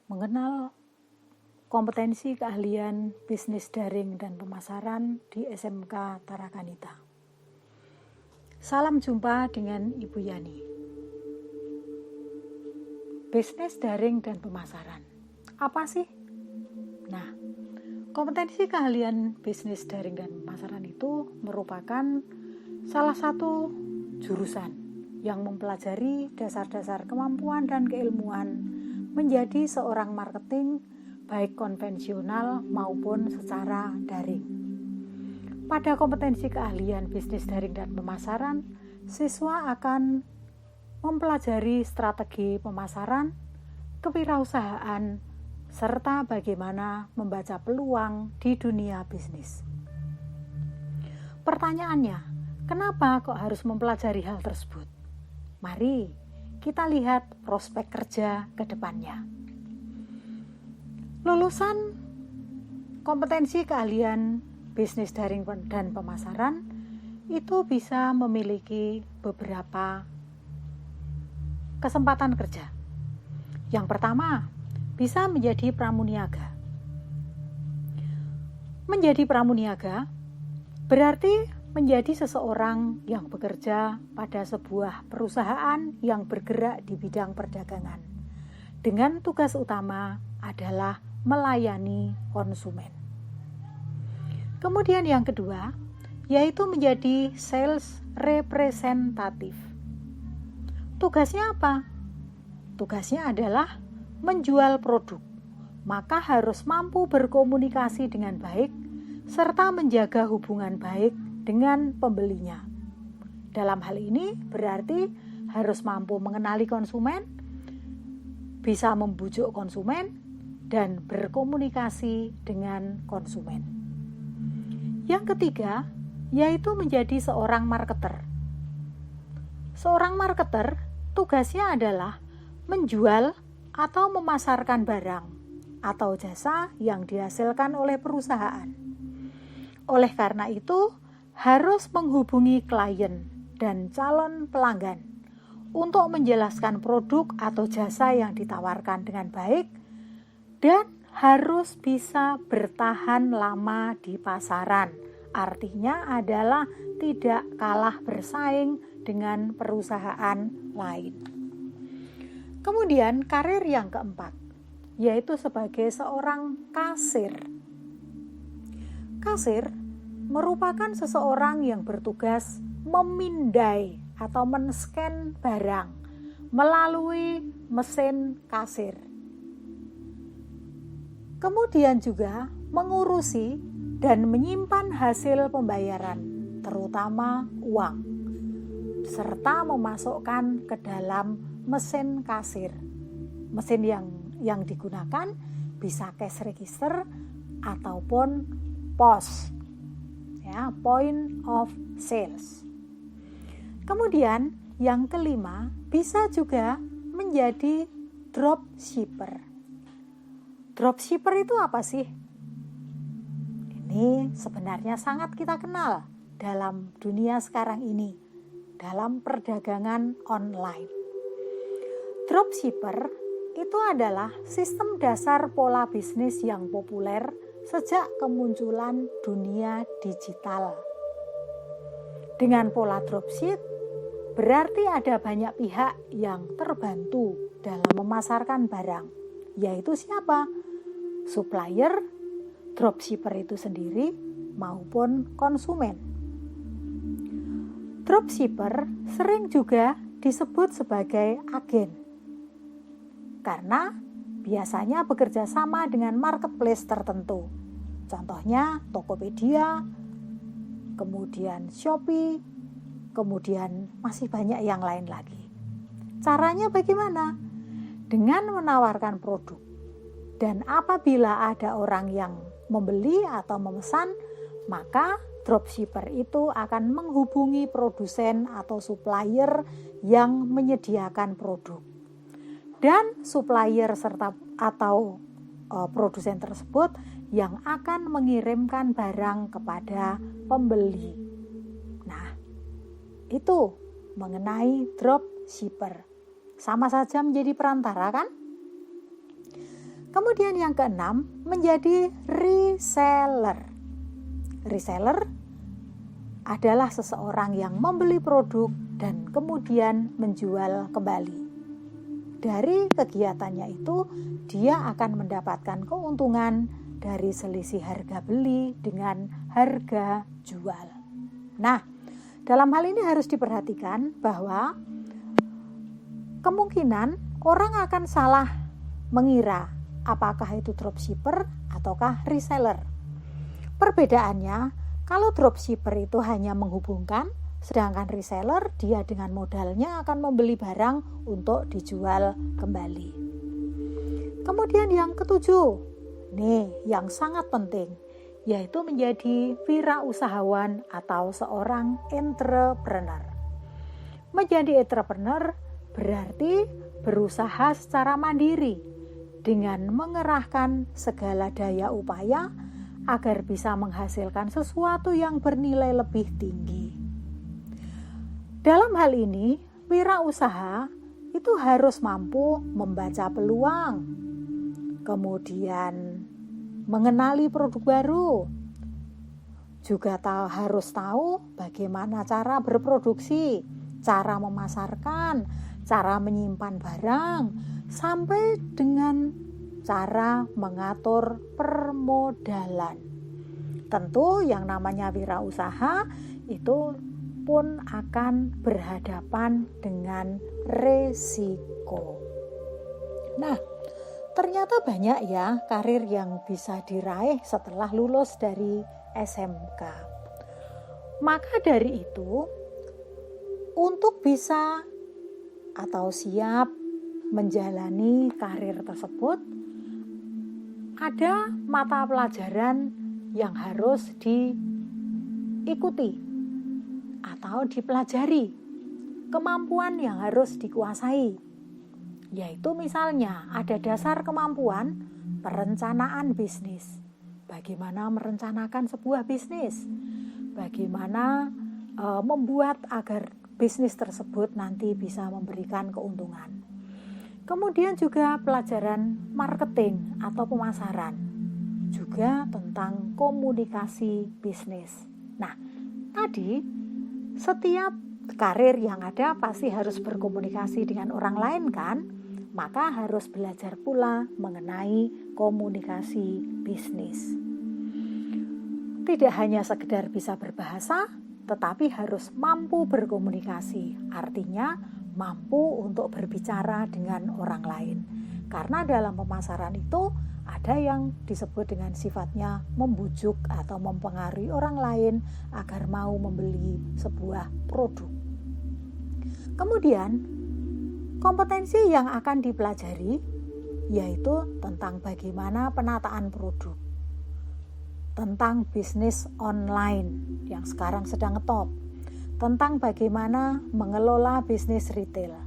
mengenal kompetensi keahlian bisnis daring dan pemasaran di SMK Tarakanita. Salam jumpa dengan Ibu Yani. Bisnis daring dan pemasaran. Apa sih? Nah, kompetensi keahlian bisnis daring dan pemasaran itu merupakan salah satu jurusan yang mempelajari dasar-dasar kemampuan dan keilmuan menjadi seorang marketing baik konvensional maupun secara daring. Pada kompetensi keahlian bisnis daring dan pemasaran, siswa akan mempelajari strategi pemasaran, kewirausahaan, serta bagaimana membaca peluang di dunia bisnis. Pertanyaannya, kenapa kok harus mempelajari hal tersebut? Mari kita lihat prospek kerja ke depannya. Lulusan kompetensi keahlian bisnis daring dan pemasaran itu bisa memiliki beberapa kesempatan kerja. Yang pertama, bisa menjadi pramuniaga. Menjadi pramuniaga berarti menjadi seseorang yang bekerja pada sebuah perusahaan yang bergerak di bidang perdagangan, dengan tugas utama adalah melayani konsumen. Kemudian yang kedua, yaitu menjadi sales representatif. Tugasnya apa? Tugasnya adalah menjual produk, maka harus mampu berkomunikasi dengan baik, serta menjaga hubungan baik dengan pembelinya. Dalam hal ini berarti harus mampu mengenali konsumen, bisa membujuk konsumen, dan berkomunikasi dengan konsumen. Yang ketiga, yaitu menjadi seorang marketer. Seorang marketer tugasnya adalah menjual atau memasarkan barang atau jasa yang dihasilkan oleh perusahaan. Oleh karena itu, harus menghubungi klien dan calon pelanggan untuk menjelaskan produk atau jasa yang ditawarkan dengan baik dan harus bisa bertahan lama di pasaran. Artinya adalah tidak kalah bersaing dengan perusahaan lain. Kemudian karir yang keempat, yaitu sebagai seorang kasir. Kasir merupakan seseorang yang bertugas memindai atau men-scan barang melalui mesin kasir. Kemudian juga mengurusi dan menyimpan hasil pembayaran, terutama uang, serta memasukkan ke dalam mesin kasir. Mesin yang digunakan bisa cash register ataupun POS. Ya, point of sales. Kemudian yang kelima, bisa juga menjadi dropshipper. Dropshipper itu apa sih? Ini sebenarnya sangat kita kenal dalam dunia sekarang ini, dalam perdagangan online. Dropshipper itu adalah sistem dasar pola bisnis yang populer sejak kemunculan dunia digital. Dengan pola dropship, berarti ada banyak pihak yang terbantu dalam memasarkan barang, yaitu siapa? Supplier, dropshipper itu sendiri, maupun konsumen. Dropshipper sering juga disebut sebagai agen, karena biasanya bekerja sama dengan marketplace tertentu. Contohnya Tokopedia, kemudian Shopee, kemudian masih banyak yang lain lagi. Caranya bagaimana? Dengan menawarkan produk. Dan apabila ada orang yang membeli atau memesan, maka dropshipper itu akan menghubungi produsen atau supplier yang menyediakan produk. Dan supplier serta atau produsen tersebut yang akan mengirimkan barang kepada pembeli. Nah, itu mengenai dropshipper. Sama saja menjadi perantara kan? Kemudian yang keenam, menjadi reseller. Reseller adalah seseorang yang membeli produk dan kemudian menjual kembali. Dari kegiatannya itu, dia akan mendapatkan keuntungan dari selisih harga beli dengan harga jual. Nah, dalam hal ini harus diperhatikan bahwa kemungkinan orang akan salah mengira apakah itu dropshipper ataukah reseller. Perbedaannya, kalau dropshipper itu hanya menghubungkan, sedangkan reseller dia dengan modalnya akan membeli barang untuk dijual kembali. Kemudian yang ketujuh, nih yang sangat penting, yaitu menjadi wirausahawan atau seorang entrepreneur. Menjadi entrepreneur berarti berusaha secara mandiri dengan mengerahkan segala daya upaya agar bisa menghasilkan sesuatu yang bernilai lebih tinggi. Dalam hal ini, wirausaha itu harus mampu membaca peluang, kemudian mengenali produk baru, juga harus tahu bagaimana cara berproduksi, cara memasarkan, cara menyimpan barang, sampai dengan cara mengatur permodalan. Tentu yang namanya wirausaha itu pun akan berhadapan dengan resiko. Nah, ternyata banyak ya karir yang bisa diraih setelah lulus dari SMK. Maka dari itu, untuk bisa atau siap menjalani karir tersebut, ada mata pelajaran yang harus diikuti atau dipelajari, kemampuan yang harus dikuasai, yaitu misalnya ada dasar kemampuan perencanaan bisnis. Bagaimana merencanakan sebuah bisnis, bagaimana membuat agar bisnis tersebut nanti bisa memberikan keuntungan. Kemudian juga pelajaran marketing atau pemasaran, juga tentang komunikasi bisnis. Nah, tadi setiap karir yang ada pasti harus berkomunikasi dengan orang lain kan? Maka harus belajar pula mengenai komunikasi bisnis. Tidak hanya sekedar bisa berbahasa, tetapi harus mampu berkomunikasi. Artinya mampu untuk berbicara dengan orang lain. Karena dalam pemasaran itu ada yang disebut dengan sifatnya membujuk atau mempengaruhi orang lain agar mau membeli sebuah produk. Kemudian, kompetensi yang akan dipelajari yaitu tentang bagaimana penataan produk, tentang bisnis online yang sekarang sedang ngetop, tentang bagaimana mengelola bisnis retail,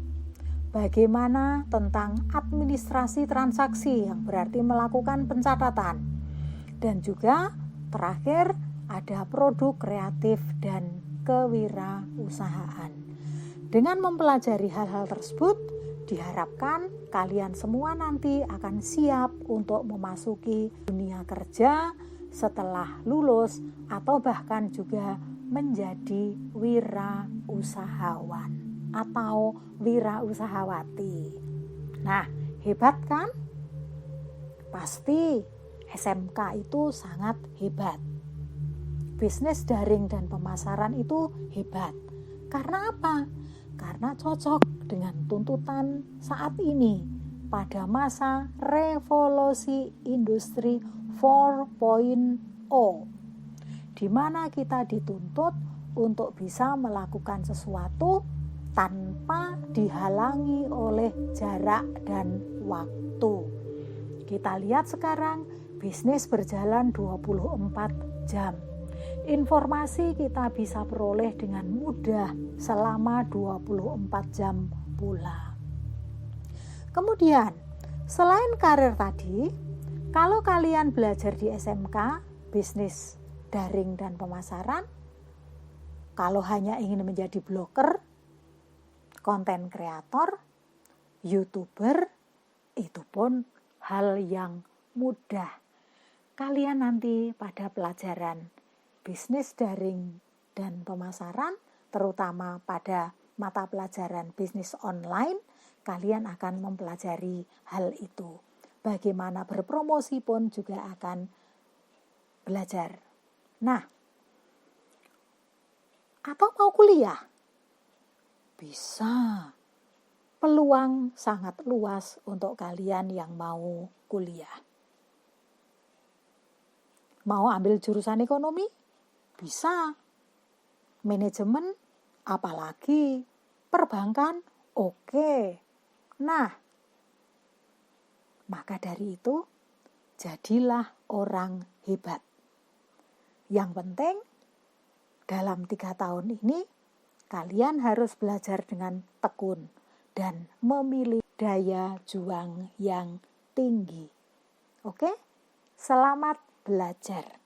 bagaimana tentang administrasi transaksi yang berarti melakukan pencatatan, dan juga terakhir ada produk kreatif dan kewirausahaan. Dengan mempelajari hal-hal tersebut, diharapkan kalian semua nanti akan siap untuk memasuki dunia kerja setelah lulus atau bahkan juga menjadi wirausahawan atau wirausahawati. Nah, hebat kan? Pasti SMK itu sangat hebat. Bisnis daring dan pemasaran itu hebat. Karena apa? Karena cocok dengan tuntutan saat ini pada masa revolusi industri 4.0, di mana kita dituntut untuk bisa melakukan sesuatu tanpa dihalangi oleh jarak dan waktu. Kita lihat sekarang bisnis berjalan 24 jam. Informasi kita bisa peroleh dengan mudah selama 24 jam pula. Kemudian, selain karir tadi, kalau kalian belajar di SMK, bisnis daring dan pemasaran, kalau hanya ingin menjadi blogger, konten kreator, YouTuber, itu pun hal yang mudah. Kalian nanti pada pelajaran bisnis daring dan pemasaran, terutama pada mata pelajaran bisnis online, kalian akan mempelajari hal itu. Bagaimana berpromosi pun juga akan belajar. Nah, atau mau kuliah? Bisa. Peluang sangat luas untuk kalian yang mau kuliah. Mau ambil jurusan ekonomi? Bisa. Manajemen? Apalagi? Perbankan? Oke. Nah, maka dari itu, jadilah orang hebat. Yang penting, dalam 3 tahun ini, kalian harus belajar dengan tekun dan memiliki daya juang yang tinggi. Oke? Selamat belajar.